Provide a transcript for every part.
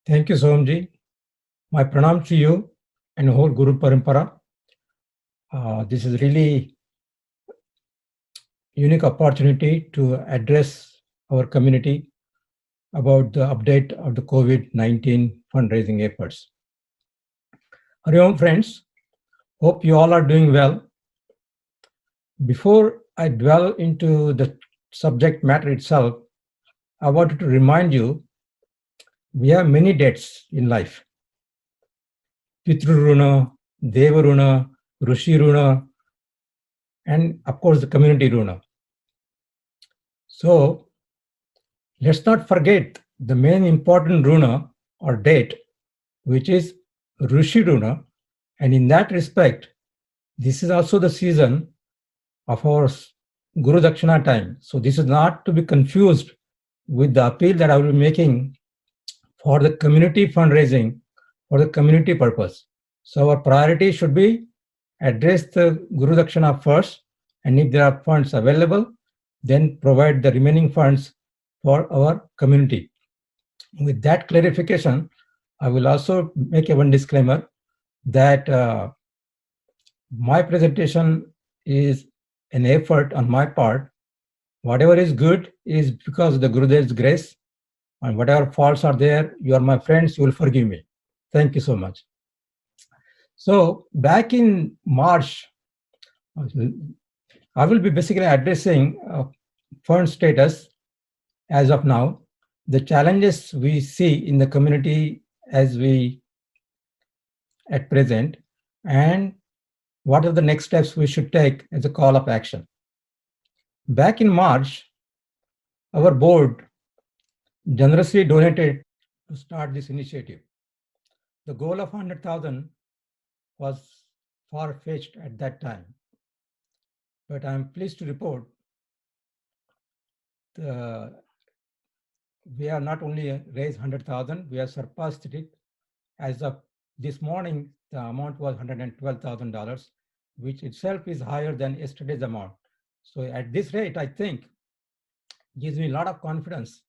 Thank you, Somji. My pranam to you and whole Guru Parampara. This is really unique opportunity to address our community about the update of the COVID-19 fundraising efforts. Hari Om, friends. Hope you all are doing well. Before I dwell into the subject matter itself, I wanted to remind you we have many debts in life. Pitru Runa, Deva Runa, Rishi Runa, and of course the community Runa. So let's not forget the main important runa or date, which is Rishi Runa. And in that respect, this is also the season of our Guru Dakshina time. So this is not to be confused with the appeal that I will be making for the community fundraising for the community purpose. So our priority should be address the Guru Dakshina first, and if there are funds available, then provide the remaining funds for our community. With that clarification, I will also make one disclaimer that my presentation is an effort on my part. Whatever is good is because of the Gurudev's grace, and whatever faults are there, you are my friends, you will forgive me. Thank you so much. So back in March, I will be basically addressing fund status as of now, the challenges we see in the community as we at present, and what are the next steps we should take as a call of action. Back in March, our board generously donated to start this initiative. The goal of 100,000 was far-fetched at that time, but I'm pleased to report we have not only raised 100,000, we have surpassed it. As of this morning, the amount was $112,000, which itself is higher than yesterday's amount. So at this rate, I think gives me a lot of confidence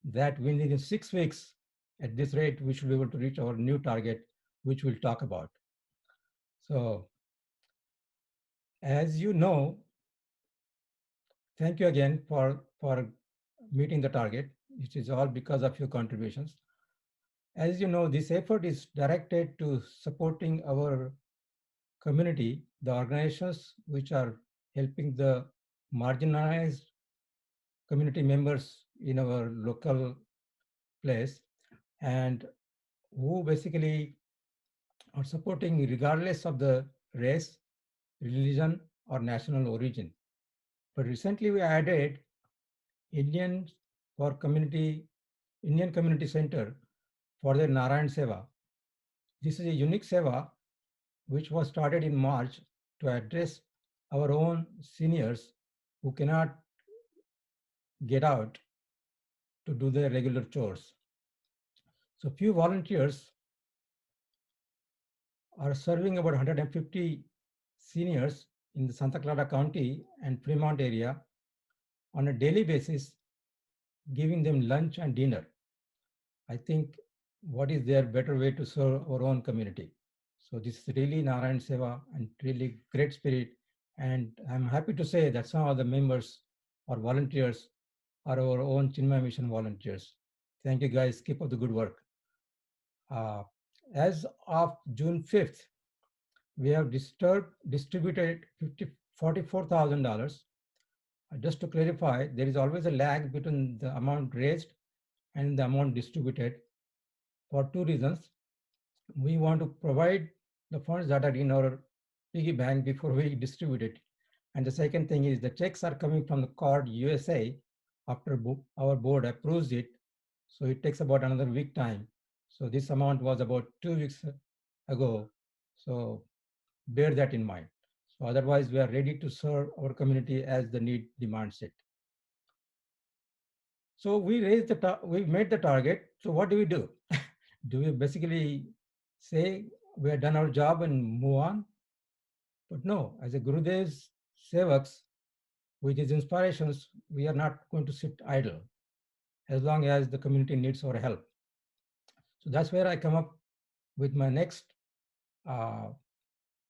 that within 6 weeks, at this rate, we should be able to reach our new target, which we'll talk about. So as you know, thank you again for meeting the target, which is all because of your contributions. As you know, this effort is directed to supporting our community, the organizations which are helping the marginalized community members in our local place, and who basically are supporting regardless of the race, religion, or national origin. But recently we added Indian Community Center for the Narayan Seva. This is a unique seva which was started in March to address our own seniors who cannot get out to do their regular chores. So few volunteers are serving about 150 seniors in the Santa Clara County and Fremont area on a daily basis, giving them lunch and dinner. I think what is there better way to serve our own community? So this is really Narayan Seva and really great spirit. And I'm happy to say that some of the members or volunteers are our own Chinmaya Mission volunteers. Thank you guys, keep up the good work. As of June 5th, we have distributed $44,000. Just to clarify, there is always a lag between the amount raised and the amount distributed for two reasons. We want to provide the funds that are in our piggy bank before we distribute it. And the second thing is the checks are coming from the CORD USA after our board approves it. So it takes about another week time. So this amount was about 2 weeks ago. So bear that in mind. So otherwise we are ready to serve our community as the need demands it. So we made the target. So what do we do? Do we basically say we have done our job and move on? But no, as a Gurudev's Sevaks, with his inspirations, we are not going to sit idle as long as the community needs our help. So that's where I come up with my next uh,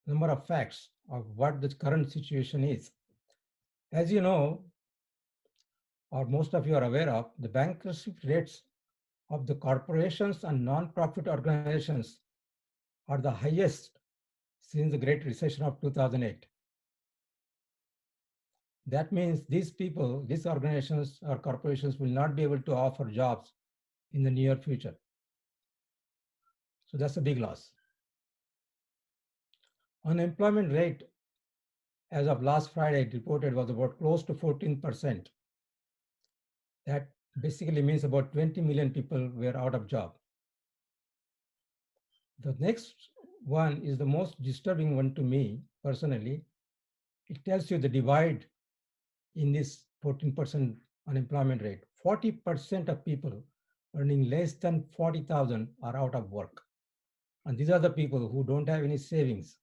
number of facts of what the current situation is. As you know, or most of you are aware of, the bankruptcy rates of the corporations and non-profit organizations are the highest since the Great Recession of 2008. That means these people, these organizations or corporations will not be able to offer jobs in the near future. So that's a big loss. Unemployment rate as of last Friday reported was about close to 14%. That basically means about 20 million people were out of job. The next one is the most disturbing one to me personally. It tells you the divide in this 14% unemployment rate. 40% of people earning less than 40,000 are out of work. And these are the people who don't have any savings.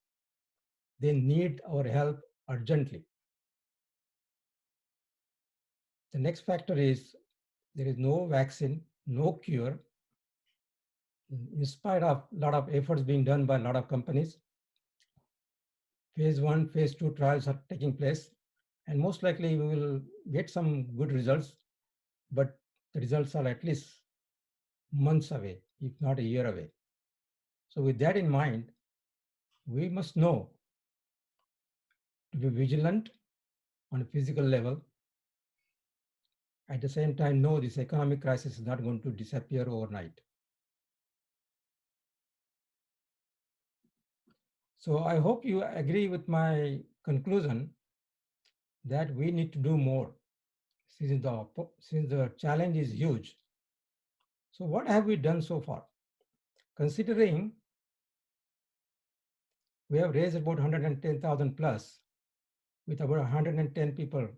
They need our help urgently. The next factor is there is no vaccine, no cure. In spite of a lot of efforts being done by a lot of companies, phase 1, phase 2 trials are taking place, and most likely we will get some good results, but the results are at least months away, if not a year away. So with that in mind, we must know to be vigilant on a physical level. At the same time, know this economic crisis is not going to disappear overnight. So I hope you agree with my conclusion that we need to do more since the challenge is huge. So what have we done so far? Considering we have raised about 110,000 plus with about 110 people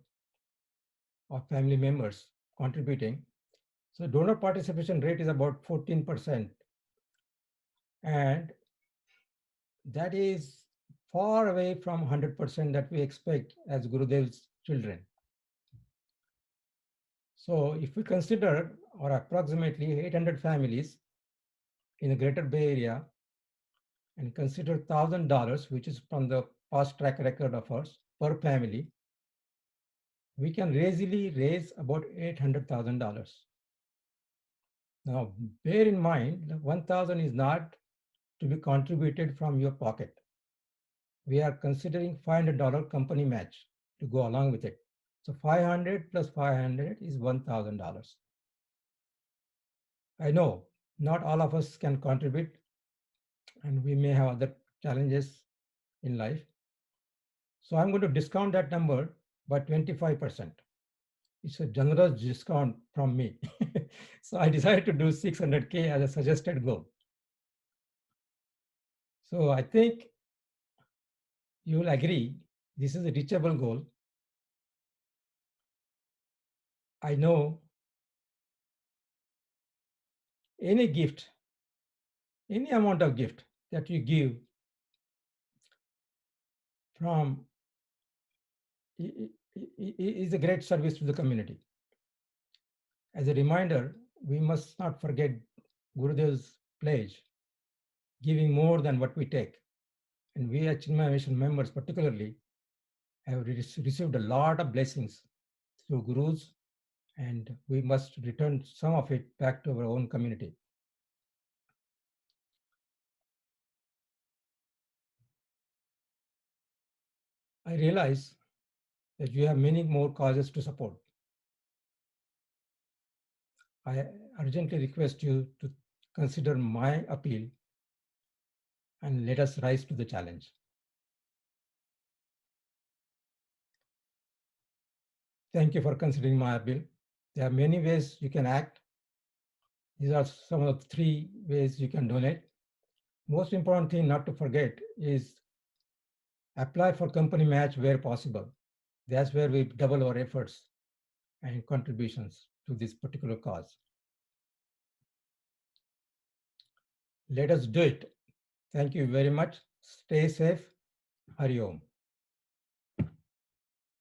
or family members contributing. So donor participation rate is about 14%. And that is far away from 100% that we expect as Gurudev's children. So if we consider or approximately 800 families in the greater Bay Area and consider $1,000, which is from the past track record of ours per family, we can easily raise about $800,000. Now, bear in mind, that 1,000 is not to be contributed from your pocket. We are considering $500 company match to go along with it. So 500 plus 500 is $1,000. I know not all of us can contribute, and we may have other challenges in life. So I'm going to discount that number by 25%. It's a generous discount from me. So I decided to do 600K as a suggested goal. So I think you will agree this is a reachable goal. I know any gift, any amount of gift that you give from is a great service to the community. As a reminder, we must not forget Gurudev's pledge, giving more than what we take. And we as Chinmaya Mission members particularly have received a lot of blessings through gurus, and we must return some of it back to our own community. I realize that you have many more causes to support. I urgently request you to consider my appeal and let us rise to the challenge. Thank you for considering my appeal. There are many ways you can act. These are some of the 3 ways you can donate. Most important thing not to forget is apply for company match where possible. That's where we double our efforts and contributions to this particular cause. Let us do it. Thank you very much. Stay safe. Hari Om.